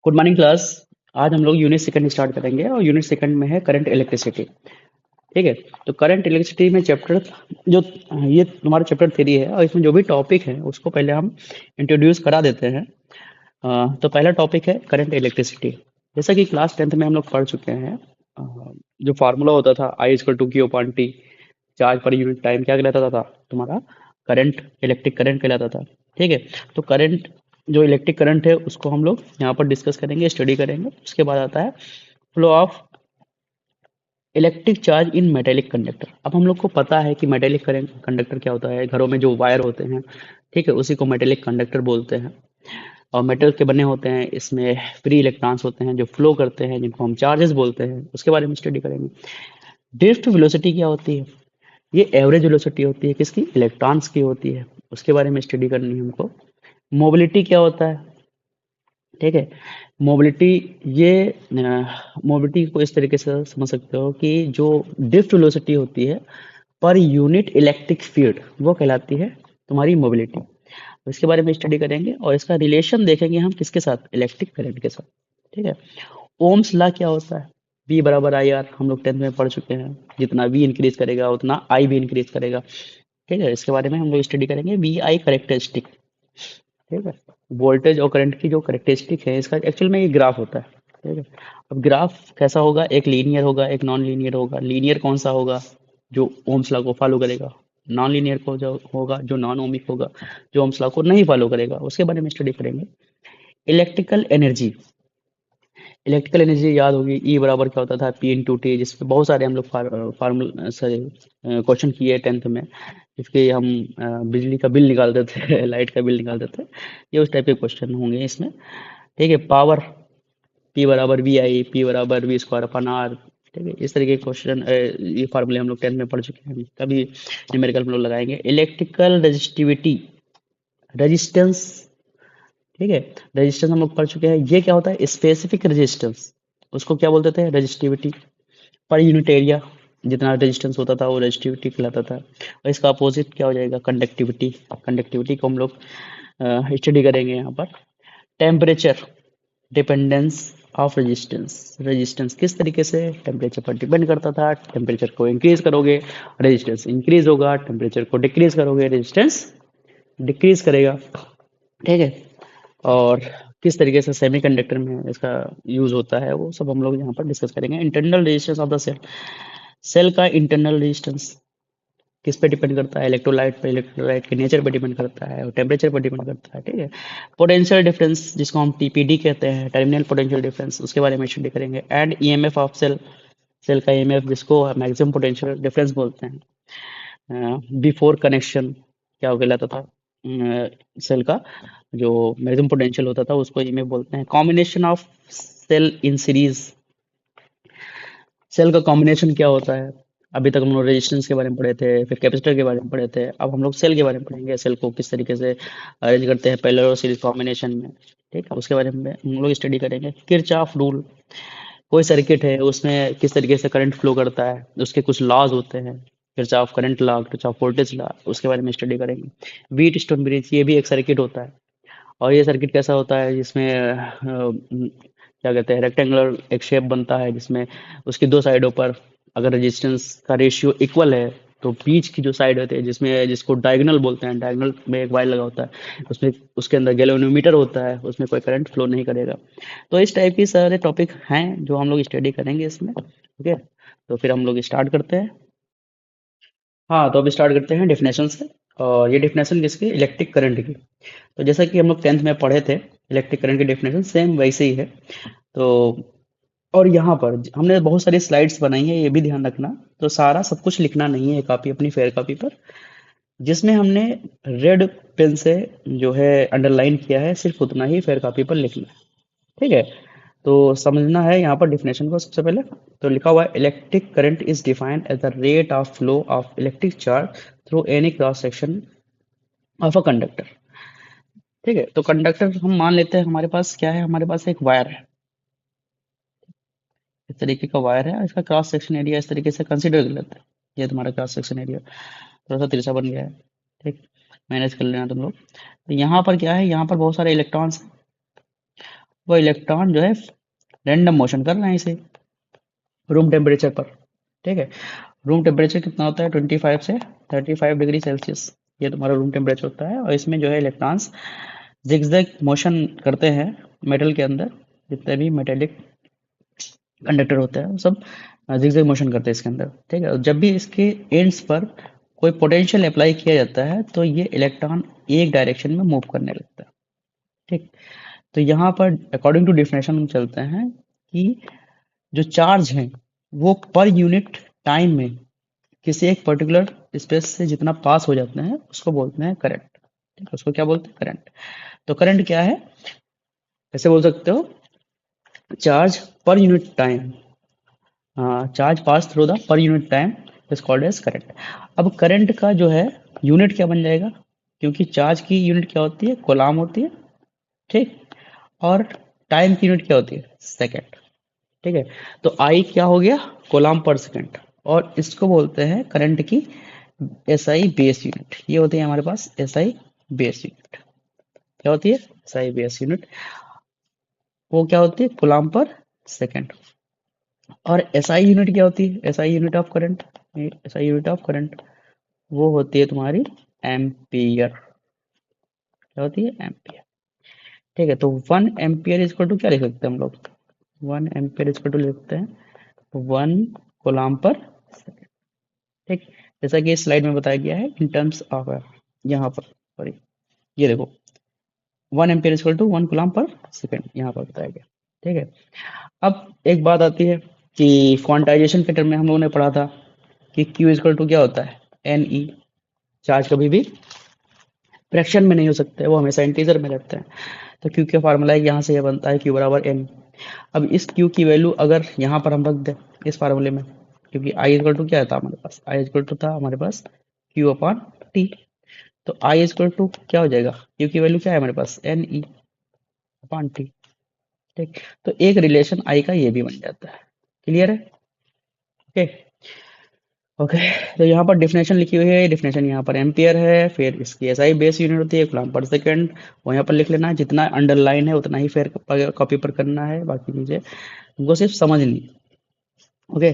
Good morning class. आज हम लोग यूनिट सेकंड स्टार्ट करेंगे और यूनिट सेकंड में है करंट इलेक्ट्रिसिटी। ठीक है। तो करंट इलेक्ट्रिसिटी में चैप्टर जो ये तुम्हारा चैप्टर थ्री है और इसमें जो भी टॉपिक है उसको पहले हम इंट्रोड्यूस करा देते हैं। तो पहला टॉपिक है करंट इलेक्ट्रिसिटी। जैसा कि क्लास टेंथ में हम लोग पढ़ चुके हैं। जो फार्मूला होता था I equal to Q upon T, charge पर यूनिट टाइम क्या कहलाता था तुम्हारा करंट, इलेक्ट्रिक करंट कहलाता था। ठीक है। तो करंट, जो इलेक्ट्रिक करंट है उसको हम लोग यहाँ पर डिस्कस करेंगे, स्टडी करेंगे। उसके बाद आता है flow of electric charge in metallic conductor. अब हम लोग को पता है कि मेटेलिक करंट कंडक्टर क्या होता है। घरों में जो वायर होते हैं, ठीक है, उसी को मेटेलिक कंडक्टर बोलते हैं और मेटल के बने होते हैं। इसमें फ्री इलेक्ट्रॉन्स होते हैं जो फ्लो करते हैं, जिनको हम चार्जेस बोलते हैं। उसके बारे में स्टडी करेंगे। ड्रिफ्ट वेलोसिटी क्या होती है? ये एवरेज वेलोसिटी होती है, किसकी? इलेक्ट्रॉन्स की होती है। उसके बारे में स्टडी करनी है हमको। मोबिलिटी क्या होता है? ठीक है। मोबिलिटी, ये मोबिलिटी को इस तरीके से समझ सकते हो कि जो ड्रिफ्ट वेलोसिटी होती है पर यूनिट इलेक्ट्रिक फील्ड, वो कहलाती है तुम्हारी मोबिलिटी। इसके बारे में स्टडी करेंगे और इसका रिलेशन देखेंगे हम किसके साथ? इलेक्ट्रिक करंट के साथ। ठीक है। ओम्स ला क्या होता है? V बराबर आई आर, हम लोग टेंथ में पढ़ चुके हैं। जितना V इंक्रीज करेगा उतना I भी इंक्रीज करेगा। ठीक है। इसके बारे में हम लोग स्टडी करेंगे। V I characteristic. ठीक है। वोल्टेज और करंट की जो करेक्टरिस्टिक है, इसका एक्चुअल में ये ग्राफ होता है। ठीक है। अब ग्राफ कैसा होगा? एक लीनियर होगा, एक नॉन लीनियर होगा। लीनियर कौन सा होगा? जो ओम्स लॉ को फॉलो करेगा। नॉन लीनियर को जो होगा, जो नॉन ओमिक होगा, जो ओम्स लॉ को नहीं फॉलो करेगा। उसके बारे में स्टडी करेंगे। इलेक्ट्रिकल एनर्जी, इलेक्ट्रिकल एनर्जी याद होगी। ई बराबर क्या होता था? पी इन टू टी, जिसपे बहुत सारे हम लोग फार्मूला सॉरी क्वेश्चन किए टेंथ में, जिसके हम बिजली का बिल निकालते थे लाइट का बिल निकालते थे। ये उस टाइप के क्वेश्चन होंगे इसमें। ठीक है। पावर, पी बराबर वी आई, पी बराबर वी स्क्वायर अपन आर। ठीक है। इस तरीके के क्वेश्चन, ये फार्मूले हम लोग टेंथ में पढ़ चुके हैं। कभी न्यूमेरिकल हम लोग लगाएंगे। Electrical resistivity, resistance. ठीक है। रेजिस्टेंस हम लोग पढ़ चुके हैं। ये क्या होता है? स्पेसिफिक रेजिस्टेंस, उसको क्या बोलते थे? रेजिस्टिविटी। पर यूनिट एरिया, जितना रेजिस्टेंस होता था वो रेजिस्टिविटी कहलाता था। और इसका अपोजिट क्या हो जाएगा? कंडक्टिविटी। कंडक्टिविटी को हम लोग स्टडी करेंगे यहाँ पर। Temperature dependence of resistance, resistance किस तरीके से टेम्परेचर पर डिपेंड करता था। टेम्परेचर को इंक्रीज करोगे रेजिस्टेंस इंक्रीज होगा, टेम्परेचर को डिक्रीज करोगे रेजिस्टेंस डिक्रीज करेगा। ठीक है। और किस तरीके से सेमीकंडक्टर में इसका यूज होता है वो सब हम लोग यहाँ पर डिस्कस करेंगे। Internal resistance of the cell, cell का इंटरनल रेजिस्टेंस किस पे डिपेंड करता है? इलेक्ट्रोलाइट पे, इलेक्ट्रोलाइट के नेचर पे डिपेंड करता है और टेम्परेचर पर डिपेंड करता है। ठीक है। पोटेंशियल डिफरेंस, जिसको हम टीपीडी कहते हैं, टर्मिनल पोटेंशियल डिफरेंस, उसके बारे में स्टडी करेंगे। And EMF of cell, cell का ईएमएफ जिसको मैक्सिमम पोटेंशियल डिफरेंस बोलते हैं। बिफोर कनेक्शन क्या हो कहलाता था? सेल का जो मैक्सिमम पोटेंशियल होता था उसको ईएमएफ बोलते हैं। Combination of cell in series, cell का कॉम्बिनेशन क्या होता है? अभी तक हम लोग रेजिस्टेंस के बारे में पढ़े थे, फिर कैपेसिटर के बारे में पढ़े थे। अब हम लोग सेल के बारे में पढ़ेंगे, सेल को किस तरीके से अरेंज करते हैं पैरेलल और सीरीज कॉम्बिनेशन में। ठीक है। उसके बारे में हम लोग स्टडी करेंगे। किरचॉफ रूल, कोई सर्किट है उसमें किस तरीके से करंट फ्लो करता है, उसके कुछ लॉज होते हैं। Kirchhoff current law, Kirchhoff voltage law, उसके बारे में स्टडी करेंगे। व्हीट स्टोन ब्रिज, ये भी एक सर्किट होता है। और ये सर्किट कैसा होता है? जिसमें क्या कहते हैं, रेक्टेंगुलर एक शेप बनता है जिसमें उसकी दो साइडों पर अगर रेजिस्टेंस का रेशियो इक्वल है तो बीच की जो साइड होती है, जिसमें जिसको डायगोनल बोलते हैं, डायगोनल में एक वायर लगा होता है, उसमें उसके अंदर गैल्वेनोमीटर होता है, उसमें कोई करंट फ्लो नहीं करेगा। तो इस टाइप की सारे टॉपिक हैं जो हम लोग स्टडी करेंगे इसमें। ओके। तो फिर हम लोग स्टार्ट करते हैं। हाँ, तो अब स्टार्ट करते हैं डेफिनेशन से। और ये डेफिनेशन किसकी? इलेक्ट्रिक करंट की। तो जैसा कि हम लोग टेंथ में पढ़े थे, इलेक्ट्रिक करंट की डेफिनेशन सेम वैसे ही है। तो और यहाँ पर हमने बहुत सारी स्लाइड्स बनाई हैं, ये भी ध्यान रखना। तो सारा सब कुछ लिखना नहीं है कॉपी, अपनी फेयर कॉपी पर। जिसमें हमने रेड पेन से जो है अंडरलाइन किया है, सिर्फ उतना ही फेयर कॉपी पर लिखना है। ठीक है। तो समझना है यहाँ पर डिफिनेशन को सबसे पहले। तो लिखा हुआ है electric current is defined as the rate of flow of electric charge through any cross section of a conductor. ठीक है। तो कंडक्टर हम मान लेते हैं, हमारे पास क्या है? हमारे पास एक वायर है, इस तरीके का वायर है। इसका क्रॉस सेक्शन एरिया इस तरीके से कंसीडर कर लेते हैं। ये तुम्हारा क्रॉस सेक्शन एरिया थोड़ा सा तिरछा बन गया है। ठीक, मैनेज कर लेना तुम लोग। तो यहाँ पर क्या है? यहाँ पर बहुत सारे इलेक्ट्रॉन्स हैं वो इलेक्ट्रॉन जो है रैंडम मोशन कर रहे हैं इसे रूम टेम्परेचर पर। ठीक है, रूम टेम्परेचर कितना होता है 25 से 35 डिग्री सेल्सियस, ये तुम्हारा रूम टेम्परेचर होता है। और इसमें जो है इलेक्ट्रॉन्स जिगजैग मोशन करते हैं मेटल के अंदर, जितने भी मेटेलिक कंडक्टर होते हैं वो सब जिगजैग मोशन करते हैं इसके अंदर। ठीक है, और जब भी इसके एंड्स पर कोई पोटेंशियल अप्लाई किया जाता है तो ये इलेक्ट्रॉन एक डायरेक्शन में मूव करने लगता है। ठीक, तो यहाँ पर अकॉर्डिंग टू डिफिनेशन हम चलते हैं कि जो चार्ज है वो पर यूनिट टाइम में किसी एक पर्टिकुलर स्पेस से जितना पास हो जाते हैं उसको बोलते हैं करंट। ठीक है, उसको क्या बोलते हैं, करंट। तो करंट क्या है, कैसे बोल सकते हो, चार्ज पर unit time, charge pass through the per unit time is called as current. अब करंट का जो है यूनिट क्या बन जाएगा, क्योंकि चार्ज की यूनिट क्या होती है, कोलाम होती है। ठीक, और टाइम की यूनिट क्या होती है, सेकेंड। ठीक है, तो आई क्या हो गया, कोलाम पर सेकेंड, और इसको बोलते हैं करंट की एसआई बेस यूनिट। ये होती है हमारे पास एसआई बेस यूनिट। क्या होती है, एसआई बेस यूनिट, वो क्या होती है, कोलाम पर सेकेंड। और एसआई यूनिट क्या होती है, SI unit of current, SI unit of current वो होती है तुम्हारी एम्पियर। क्या होती है, एम्पियर। ठीक है, तो 1 एम्पियर इज इक्वल टू क्या लिख सकते हैं हम लोग, 1 एम्पियर इज इक्वल टू लिख सकते हैं 1 कोलाम पर सेकेंड। ठीक, जैसा कि इस स्लाइड में बताया गया है इन टर्म्स ऑफ, यहाँ पर सॉरी, ये देखो 1 ampere is equal to 1 coulomb per second यहाँ पर बताया गया। ठीक है, अब एक बात आती है कि क्वांटाइजेशन के टर्म में हम लोगों ने पढ़ा था कि Q इज इक्वल टू क्या होता है, Ne। चार्ज कभी भी फ्रैक्शन में नहीं हो सकते, वो हमेशा इंटीजर में रहते हैं। तो Q का फार्मूला है, यहाँ से यह बनता है Q बराबर N। अब इस Q की वैल्यू अगर यहाँ पर हम रख दें इस फार्मूले में, क्योंकि I इक्वल टू क्या था हमारे पास, I इक्वल टू था हमारे पास Q अपॉन T। तो I इक्वल टू क्या हो जाएगा, Q की वैल्यू क्या है हमारे पास, Ne अपॉन T। ठीक, तो एक रिलेशन I का ये भी बन जाता है। क्लियर है, ओके। ओके, तो यहाँ पर डिफिनेशन लिखी हुई है, डिफिनेशन यहाँ पर एम्पियर है, फिर इसकी एसआई बेस यूनिट होती है कूलम पर सेकंड, वो यहाँ पर लिख लेना है, जितना अंडरलाइन है उतना ही फिर कॉपी पर करना है, बाकी चीजें हमको सिर्फ समझनी। ओके,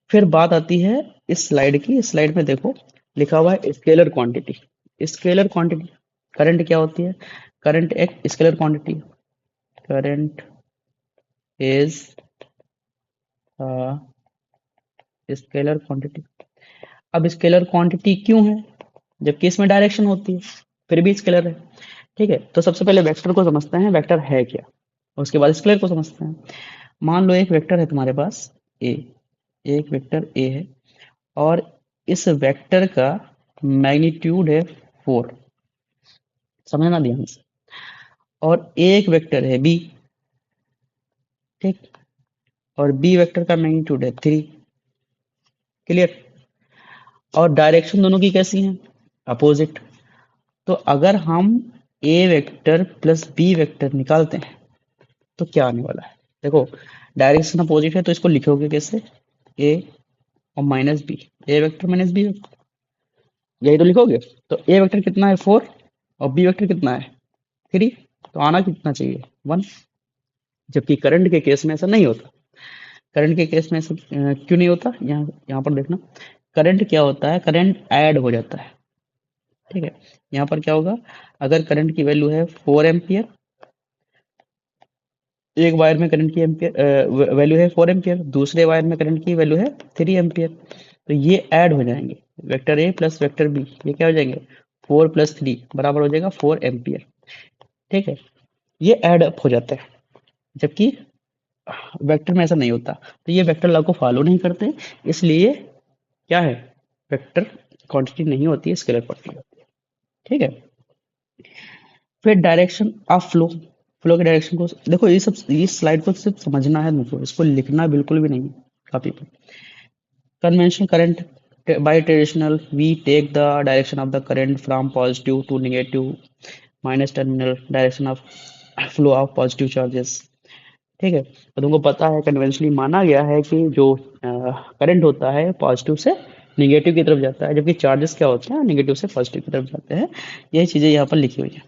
फिर बात आती है इस स्लाइड की, इस स्लाइड में देखो लिखा हुआ है scalar quantity. Scalar quantity, current क्या होती है, करंट एक scalar quantity, current is scalar quantity. अब स्केलर क्वांटिटी क्यों है, जबकि इसमें डायरेक्शन होती है, फिर भी स्केलर है। ठीक है, तो सबसे पहले वेक्टर को समझते हैं, वेक्टर है क्या, उसके बाद स्केलर को समझते हैं। मान लो एक वेक्टर है तुम्हारे पास ए, एक वेक्टर ए है, और इस वेक्टर का मैग्नीट्यूड है 4, समझना ध्यान से, और एक वेक्टर है बी। ठीक, और बी वेक्टर का मैग्नीट्यूड है 3। क्लियर, और डायरेक्शन दोनों की कैसी है, अपोजिट। तो अगर हम ए वेक्टर प्लस बी वेक्टर निकालते हैं तो क्या आने वाला है, देखो डायरेक्शन अपोजिट है तो इसको लिखोगे कैसे, ए और माइनस बी, ए वेक्टर माइनस बी वेक्टर, यही तो लिखोगे। तो ए वेक्टर कितना है 4, और बी वेक्टर कितना है 3, तो आना कितना चाहिए 1। जबकि करंट के केस में ऐसा नहीं होता, करंट के केस में ऐसा क्यों नहीं होता, यहाँ यहाँ पर देखना, करंट क्या होता है, करंट ऐड हो जाता है। ठीक है, यहाँ पर क्या होगा, अगर करंट की वैल्यू है 4 एम्पियर, एक वायर में करंट की एम्पियर वैल्यू है 4 एम्पियर, दूसरे वायर में करंट की वैल्यू है 3 एम्पियर, तो ये ऐड हो जाएंगे, vector A plus vector B, ये क्या हो जाएंगे 4 + 3 बराबर हो जाएगा 4 एम्पियर। ठीक है, ये ऐड अप हो जाता है, जबकि वेक्टर में ऐसा नहीं होता, तो ये वेक्टर लॉ को फॉलो नहीं करते, इसलिए क्या है, वेक्टर क्वांटिटी नहीं होती है, स्केलर क्वांटिटी होती है। ठीक है, फिर डायरेक्शन ऑफ फ्लो, फ्लो के डायरेक्शन को देखो, ये सब इस स्लाइड को सिर्फ समझना है तुमको, इसको लिखना बिल्कुल भी नहीं कॉपी पर। Conventional current, by traditional we take the direction of the current from positive to negative minus terminal direction of flow of positive charges। ठीक है, तो तुमको पता है कन्वेंशनली माना गया है कि जो करंट होता है पॉजिटिव से निगेटिव की तरफ जाता है, जबकि चार्जेस क्या होते हैं, निगेटिव से पॉजिटिव की तरफ जाते हैं। यही चीजें यहाँ पर लिखी हुई है।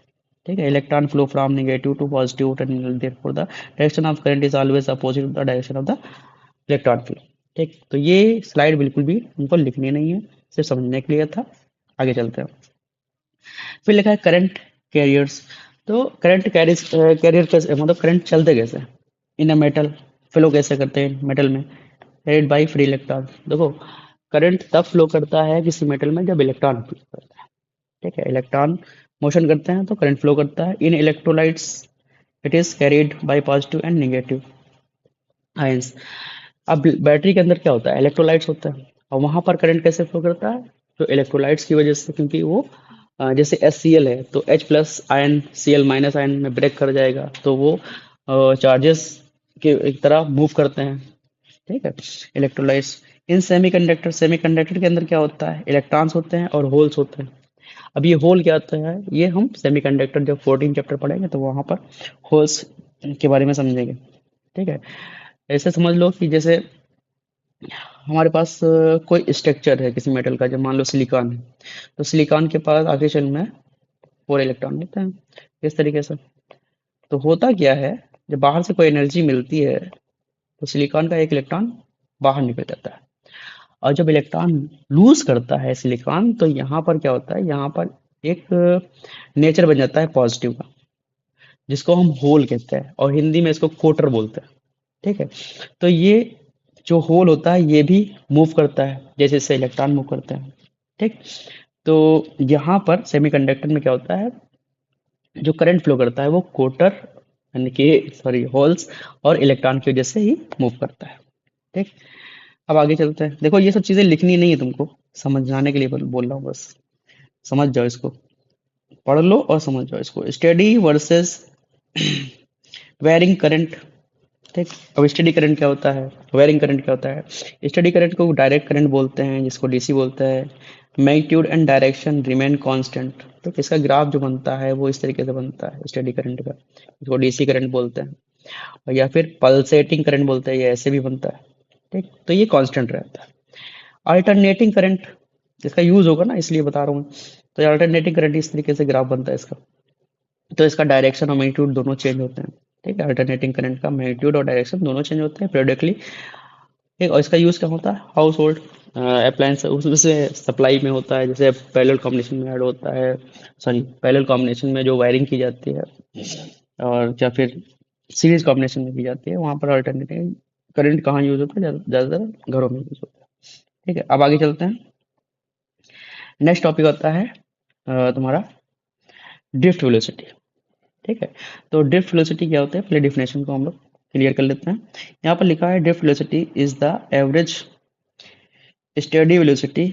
ठीक है, electron flow from negative to positive terminal, therefore the direction of current is always opposite to the direction of the electron flow. ठीक, तो ये स्लाइड बिल्कुल भी हमको लिखनी नहीं है, सिर्फ समझने के लिए था। आगे चलते हैं। फिर लिखा है करंट कैरियर्स। तो करंट कैरियर कैसे, मतलब करंट चलते कैसे इन अ मेटल, फ्लो कैसे करते हैं मेटल में, कैरिड बाई फ्री इलेक्ट्रॉन। देखो, करंट तब फ्लो करता है किसी मेटल में जब इलेक्ट्रॉन फ्लो करता है। ठीक है, इलेक्ट्रॉन मोशन करते हैं तो करंट फ्लो करता है। In electrolytes it is carried by positive and negative ions. अब बैटरी के अंदर क्या होता है, इलेक्ट्रोलाइट्स होता है, और वहां पर करंट कैसे फ्लो करता है, तो इलेक्ट्रोलाइट्स की वजह से, क्योंकि वो जैसे HCl है तो H plus ion Cl minus ion में ब्रेक कर जाएगा, तो वो चार्जेस के एक तरह मूव करते हैं। ठीक है, इलेक्ट्रोलाइट्स। इन सेमीकंडक्टर, सेमीकंडक्टर के अंदर क्या होता है, इलेक्ट्रॉन्स होते हैं और होल्स होते हैं। अब ये होल क्या होता है, ये हम सेमीकंडक्टर जब 14 चैप्टर पढ़ेंगे तो वहां पर होल्स के बारे में समझेंगे। ठीक है, ऐसे समझ लो कि जैसे हमारे पास कोई स्ट्रक्चर है किसी मेटल का, जब मान लो सिलिकॉन है, तो सिलिकॉन के पास आगे चल में 4 इलेक्ट्रॉन होते हैं, इस तरीके से। तो होता क्या है, जब बाहर से कोई एनर्जी मिलती है तो सिलिकॉन का 1 इलेक्ट्रॉन बाहर निकल जाता है, और जब इलेक्ट्रॉन लूज करता है सिलिकॉन तो यहाँ पर क्या होता है, यहाँ पर एक नेचर बन जाता है पॉजिटिव का, जिसको हम होल कहते हैं, और हिंदी में इसको कोटर बोलते हैं। ठीक है, तो ये जो होल होता है ये भी मूव करता है जैसे जैसे इलेक्ट्रॉन मूव करते हैं। ठीक, तो यहाँ पर सेमीकंडक्टर में क्या होता है, जो करंट फ्लो करता है वो कोटर, यानी कि सॉरी होल्स और इलेक्ट्रॉन की वजह से ही मूव करता है। ठीक, अब आगे चलते हैं। देखो, ये सब चीजें लिखनी नहीं है तुमको, समझाने के लिए बोल रहा हूँ बस, समझ जाओ इसको, पढ़ लो और समझ जाओ इसको। Steady versus varying current. ठीक, अब स्टेडी करंट क्या होता है, वेरिंग करंट क्या होता है। स्टेडी करंट को डायरेक्ट करंट बोलते हैं, जिसको डीसी बोलते हैं। Magnitude and direction remain constant. तो इसका ग्राफ जो बनता है वो इस तरीके से बनता है स्टेडी करंट का, इसको डीसी करंट बोलते हैं, और या फिर पल्सेटिंग करंट बोलते हैं, ये ऐसे भी बनता है। ठीक, तो ये कांस्टेंट रहता है। अल्टरनेटिंग करंट, इसका यूज होगा ना इसलिए बता रहा हूँ। तो अल्टरनेटिंग करंट इस तरीके से ग्राफ बनता है इसका, तो इसका डायरेक्शन और मैग्नीट्यूड दोनों चेंज होते हैं। ठीक है, अल्टरनेटिंग करंट का मैग्नीट्यूड और डायरेक्शन दोनों चेंज होते हैं periodically। ठीक, और इसका यूज क्या होता है, हाउस होल्ड अप्लायंस उसमें सप्लाई में होता है, जैसे पैरेलल कॉम्बिनेशन में ऐड होता है, सॉरी पैरेलल कॉम्बिनेशन में जो वायरिंग की जाती है, और या फिर सीरीज कॉम्बिनेशन में की जाती है, वहां पर अल्टरनेटिंग करंट कहाँ यूज होता है, ज्यादातर घरों में यूज होता है। ठीक है, अब आगे चलते हैं। नेक्स्ट टॉपिक होता है तुम्हारा ड्रिफ्ट वेलोसिटी। ठीक है, तो ड्रिफ्ट वेलोसिटी क्या होता है, पहले डिफिनेशन को हम लोग क्लियर कर लेते हैं। यहाँ पर लिखा है drift velocity is the average steady velocity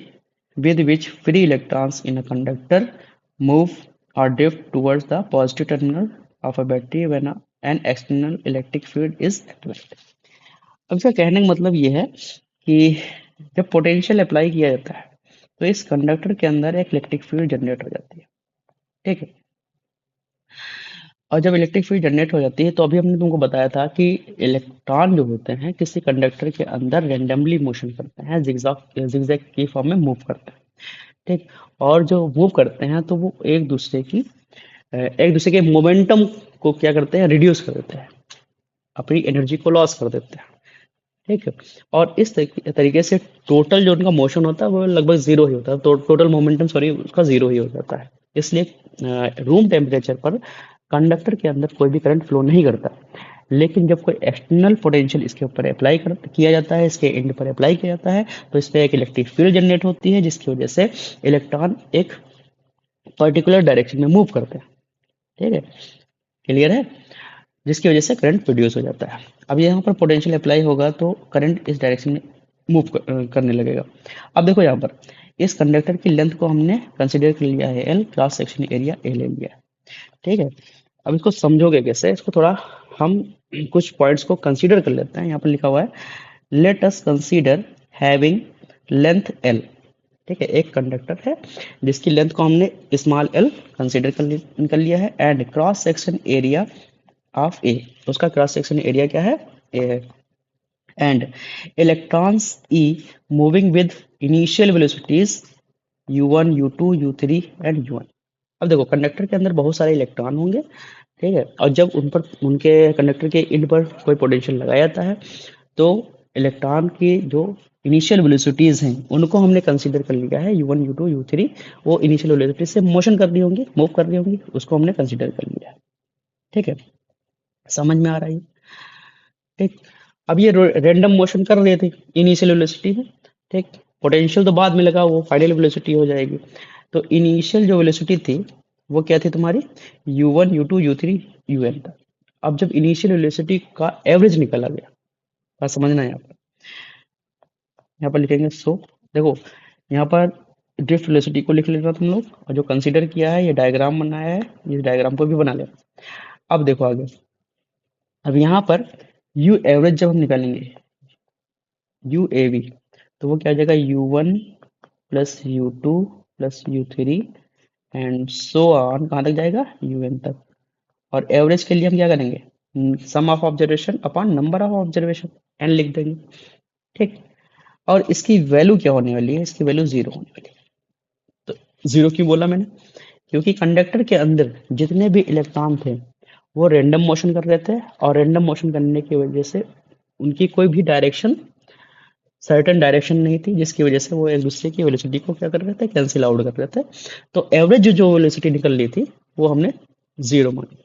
with which free electrons in a conductor move or drift towards the positive terminal of a battery when an external electric field is applied। अब इसका कहने का मतलब ये है कि जब potential apply किया जाता है तो इस कंडक्टर के अंदर एक इलेक्ट्रिक फील्ड जनरेट हो जाती है। ठीक है, और जब इलेक्ट्रिक फील्ड जनरेट हो जाती है तो अभी हमने तुमको बताया था कि इलेक्ट्रॉन जो होते हैं किसी कंडक्टर के अंदर रेंडमली मोशन करते हैं, जिगजैग की फॉर्म में मूव करते हैं। ठीक, और जो मूव करते हैं तो वो एक दूसरे के मोमेंटम को क्या करते हैं, रिड्यूस कर देते हैं, अपनी एनर्जी को लॉस कर देते हैं। ठीक है, और इस तरीके से टोटल जो उनका मोशन होता है वो लगभग जीरो ही होता है, तो टोटल मोमेंटम सॉरी उसका जीरो ही हो जाता है। इसलिए रूम टेम्परेचर पर कंडक्टर के अंदर कोई भी करंट फ्लो नहीं करता। लेकिन जब कोई एक्सटर्नल पोटेंशियल इसके ऊपर किया जाता है, इसके एंड पर अप्लाई किया जाता है, तो इस पर एक इलेक्ट्रिक फील्ड जनरेट होती है, जिसकी वजह से इलेक्ट्रॉन एक पर्टिकुलर डायरेक्शन में मूव करते हैं। ठीक है, क्लियर है, जिसकी वजह से करंट प्रोड्यूस हो जाता है। अब यहाँ पर पोटेंशियल अप्लाई होगा तो करंट इस डायरेक्शन में करने लगेगा। अब देखो यहाँ पर इस कंडक्टर की लेंथ को हमने कंसिडर कर लिया है L, cross section area A ले लिया है। ठीक है, अब इसको समझोगे कैसे, इसको थोड़ा हम कुछ पॉइंट्स को कंसीडर कर लेते हैं। यहाँ पर लिखा हुआ है let us consider having length L। ठीक है, एक कंडक्टर है जिसकी लेंथ को हमने स्मॉल l कंसीडर कर लिया है, and cross section area of A, उसका क्रॉस सेक्शन एरिया क्या है, ए है, and electrons E moving with initial velocities u1 u2 u3 and u1। अब देखो कंडक्टर के अंदर बहुत सारे इलेक्ट्रॉन होंगे, ठीक है, और जब उन पर उनके कंडक्टर के इंड पर कोई पोटेंशियल लगाया जाता है तो इलेक्ट्रॉन की जो इनिशियल वेलोसिटीज हैं उनको हमने कंसीडर कर लिया है u1 u2 u3, वो इनिशियल वेलोसिटी से मोशन कर रही होंगी, मूव कर रही होंगी, उसको हमने कंसीडर कर लिया है। ठीक है, समझ में आ रहा है? ठीक। अब ये रैंडम मोशन कर रहे थे इनिशियल वेलोसिटी में, ठीक, पोटेंशियल तो बाद में लगा, वो फाइनल वेलोसिटी हो जाएगी। तो इनिशियल जो वेलोसिटी थी वो क्या थी तुम्हारी, u1 u2 u3 un तक। अब जब इनिशियल वेलोसिटी का एवरेज निकला गया, बात समझना है यहाँ पर लिखेंगे। सो देखो यहाँ पर ड्रिफ्ट वेलोसिटी को लिख लेना तुम लोग, और जो कंसीडर किया है ये डायग्राम बनाया है, इस डायग्राम को भी बना लेना। अब देखो आगे, अब यहाँ पर यू एवरेज जब हम निकालेंगे यू ए वी, तो वो क्या हो जाएगा u1 plus u2 plus u3 and so on, कहाँ तक जाएगा un तक। और एवरेज के लिए हम क्या करेंगे, sum of observation upon number of observation, N लिख देंगे। ठीक, और इसकी वैल्यू क्या होने वाली है, इसकी वैल्यू जीरो होने वाली है। तो जीरो क्यों बोला मैंने, क्योंकि कंडक्टर के अंदर जितने भी इलेक्ट्रॉन थे वो रैंडम मोशन कर रहे थे, और रैंडम मोशन करने की वजह से उनकी कोई भी डायरेक्शन, सर्टेन डायरेक्शन नहीं थी, जिसकी वजह से वो एक दूसरे की वेलोसिटी को क्या कर रहे थे, कैंसिल आउट कर रहे थे। तो एवरेज जो वेलोसिटी निकल रही थी वो हमने जीरो मानी।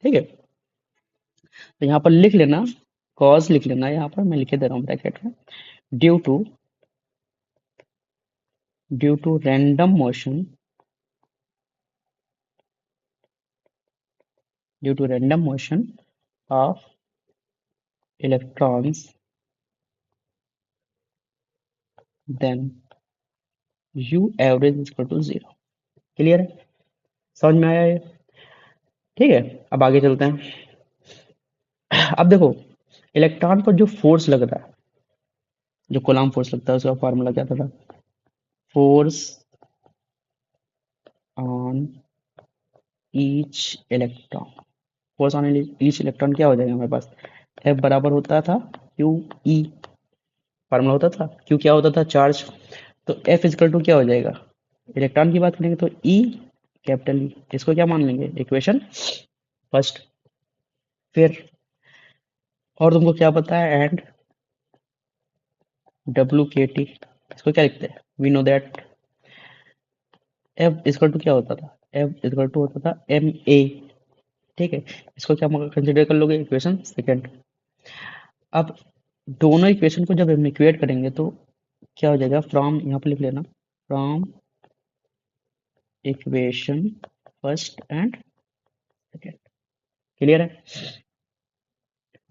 ठीक है, तो यहाँ पर लिख लेना, कॉज लिख लेना, यहाँ पर मैं लिखे दे रहा हूँ ब्रैकेट में, due to random motion, due to random motion of electrons then U average equal to zero. Clear है, समझ में आया ये? ठीक है, अब आगे चलते हैं। अब देखो इलेक्ट्रॉन पर जो फोर्स लग रहा है, जो कोलॉम्ब फोर्स लगता है, उसका फॉर्मूला क्या था, force on each electron. Force on each electron क्या हो जाएगा हमारे पास, F बराबर होता था क्यू ई, फार्मूला होता था, क्यू क्या होता था, चार्ज। तो F इजकल टू क्या हो जाएगा, इलेक्ट्रॉन की बात करेंगे तो ई कैपिटल ई, इसको क्या मान लेंगे, इक्वेशन फर्स्ट। फिर और तुमको क्या पता है, एंड डब्ल्यू के टी, इसको क्या लिखते हैं, we know that F equal to क्या होता था, F इजकल टू होता था एम ए। ठीक है, इसको क्या कंसिडर कर लोगे, इक्वेशन सेकेंड। अब दोनों इक्वेशन को जब हम इक्वेट करेंगे तो क्या हो जाएगा, फ्रॉम, यहाँ पे लिख लेना, from equation first and second. Clear है?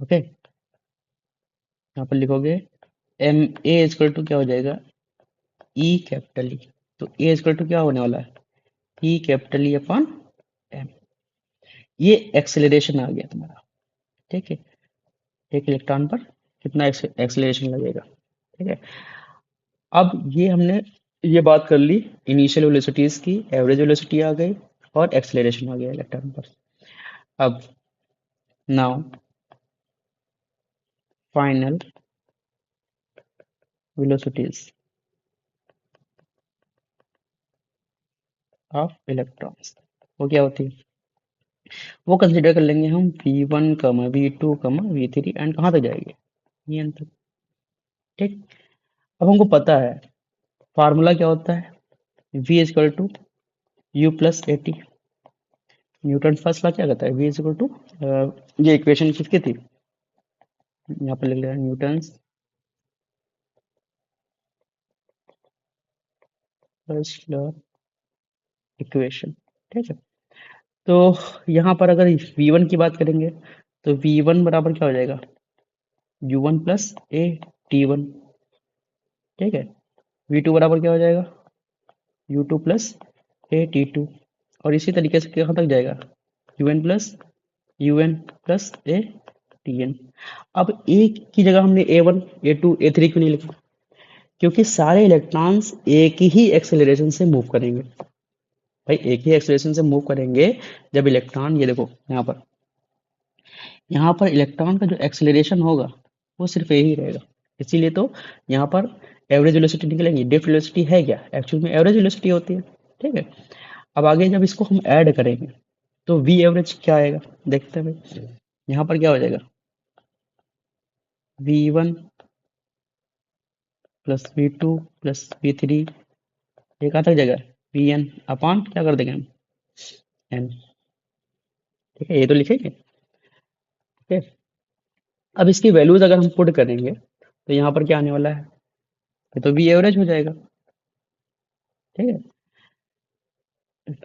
ओके, यहाँ पर लिखोगे एम ए इजकल टू क्या हो जाएगा, ई कैपिटल ई। तो ए इजकल टू क्या होने वाला है, E capital E upon M. ये एक्सेलरेशन आ गया तुम्हारा। ठीक है, एक इलेक्ट्रॉन पर कितना एक्सेलरेशन लगेगा। ठीक है, अब ये हमने ये बात कर ली, इनिशियल वेलोसिटीज की, एवरेज वेलोसिटी आ गई और एक्सेलरेशन आ गया इलेक्ट्रॉन पर। अब now final velocities of electrons, वो क्या होती है, वो कंसिडर कर लेंगे हम v1 v2 v3 एंड कहाँ तक जाएगी, ये तक। ठीक, अब हमको पता है फार्मूला क्या होता है, v equal to U plus A T. Newton first law क्या कहता है, v इजकल टू, ये इक्वेशन किसकी थी, यहाँ पर लिख लिया न्यूटन फर्स्ट लॉ इक्वेशन। ठीक है, तो यहाँ पर अगर v1 की बात करेंगे तो v1 बराबर क्या हो जाएगा, u1 प्लस ए t1। ठीक है, v2 बराबर क्या हो जाएगा, u2 प्लस ए t2। और इसी तरीके से कहाँ तक जाएगा, un प्लस ए tn। अब एक की जगह हमने a1 a2 a3 क्यों नहीं लिखा, क्योंकि सारे इलेक्ट्रॉन्स एक ही एक्सेलरेशन से मूव करेंगे। भाई एक ही एक्सेलरेशन से मूव करेंगे जब इलेक्ट्रॉन, ये देखो यहाँ पर इलेक्ट्रॉन का जो एक्सेलरेशन होगा वो सिर्फ यही रहेगा। इसीलिए तो यहाँ पर एवरेज वेलोसिटी निकलेंगी, ड्रिफ्ट वेलोसिटी है क्या, एक्चुअल में एवरेज वेलोसिटी होती है। ठीक है, अब आगे जब इसको हम ऐड करेंगे तो वी एवरेज क्या आएगा, देखते हैं भाई। यहाँ पर क्या हो जाएगा, V1 plus V2 plus V3, ये कहाँ तक जाएगा, Vn अपान क्या कर देंगे हम, n। ठीक है, ये तो लिखेंगे। ठीक है, अब इसकी वैल्यूज अगर हम पुट करेंगे तो यहाँ पर क्या आने वाला है, ये तो वी एवरेज हो जाएगा। ठीक है,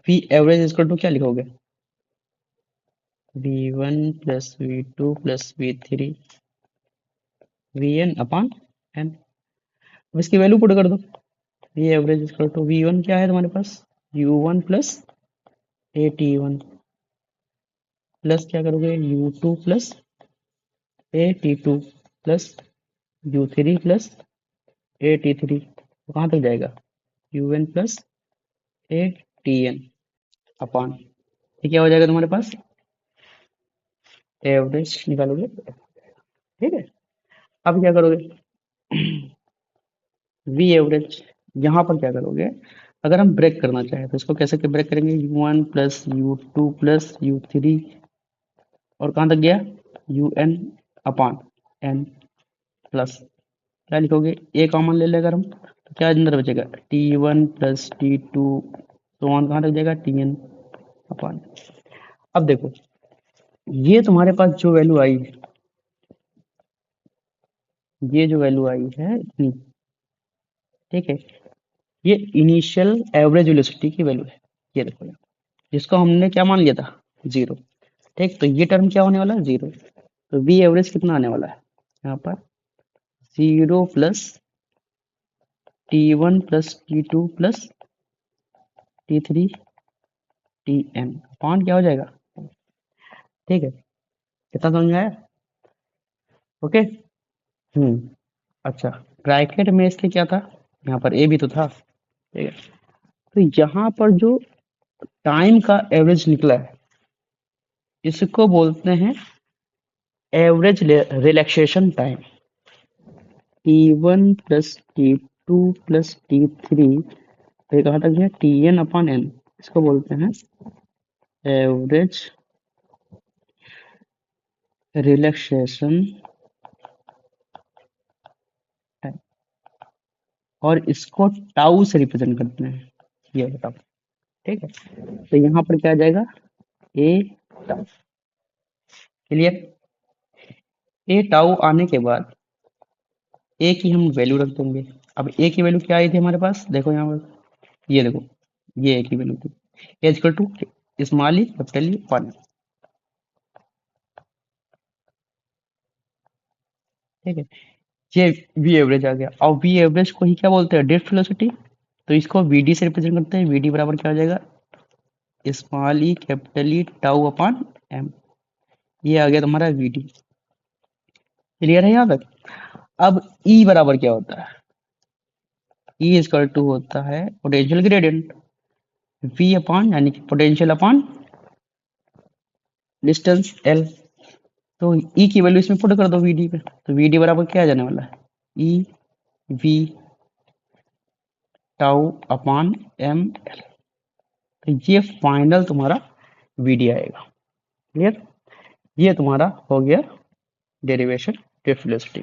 वी एवरेज इक्वल टू क्या लिखोगे, V1 plus V2 plus V3 Vn अपान n। अब इसकी वैल्यू पुट कर दो, V average equal to V1 क्या है तुम्हारे पास, U1 प्लस AT1 प्लस क्या करोगे U2 plus AT2 plus U3 plus AT3, तो कहाँ तक जाएगा, UN प्लस ATN अपान, ये क्या हो जाएगा तुम्हारे पास, एवरेज निकालोगे। ठीक है, अब क्या करोगे, वी एवरेज यहाँ पर क्या करोगे, अगर हम ब्रेक करना चाहें तो इसको कैसे के ब्रेक करेंगे, U1 plus U2 plus U3 और कहाँ तक गया, UN अपान n प्लस क्या लिखोगे, ए कॉमन ले लें अगर हम तो क्या अंदर बचेगा, T1 प्लस T2 तो ऑन कहाँ तक जाएगा, TN अपान। अब देखो ये तुम्हारे पास जो वैल्यू आई, ये जो वैल्यू आई है इतनी, ठीक है, ये इनिशियल एवरेज वेलोसिटी की वैल्यू है, ये देखो यहाँ, जिसको हमने क्या मान लिया था, जीरो। ठीक, तो ये टर्म क्या होने वाला है, जीरो। तो वी एवरेज कितना आने वाला है यहाँ पर, zero plus T1 plus T2 plus T3 TN upon क्या हो जाएगा। ठीक है, कितना समझ में आया, ओके। अच्छा, ब्रैकेट में इसके क्या था, यहाँ पर ए भी तो था। ठीक है, तो यहाँ पर जो टाइम का एवरेज निकला है इसको बोलते हैं average relaxation time, T1 plus T2 plus T3, ये कहाँ तक है, TN अपॉन n, इसको बोलते हैं एवरेज रिलैक्सेशन टाइम, और इसको टाउ से रिप्रेजेंट करते हैं, ये बताओ। ठीक है, तो यहाँ पर क्या आ जाएगा, ए टाउ, क्लियर। ए टाउ आने के बाद ए की हम वैल्यू रख देंगे। अब ए की वैल्यू क्या आई थी हमारे पास, देखो यहाँ पर, ये देखो, ये ए की वैल्यू थी, as equal to small E capital E one. ठीक है, ये वी एवरेज आ गया, और वी एवरेज को ही क्या बोलते हैं, ड्रिफ्ट वेलोसिटी, तो इसको वीडी से रिप्रेजेंट करते हैं। वीडी बराबर क्या हो जाएगा, small E capital E tau upon M, ये आ गया तुम्हारा वीडी। क्लियर है यहाँ तक। अब ई बराबर क्या होता है, ई इक्वल टू होता है पोटेंशियल ग्रेडियंट, वी अपॉन यानी कि पोटेंशियल अपॉन डिस्टेंस एल। तो ई की वैल्यू इसमें पुट कर दो वीडी पे, तो वीडी बराबर क्या आ जाने वाला है, E V tau upon M L, तो ये फाइनल तुम्हारा वीडी आएगा। क्लियर, ये तुम्हारा हो गया डेरिवेशन ड्रिफ्ट वेलोसिटी।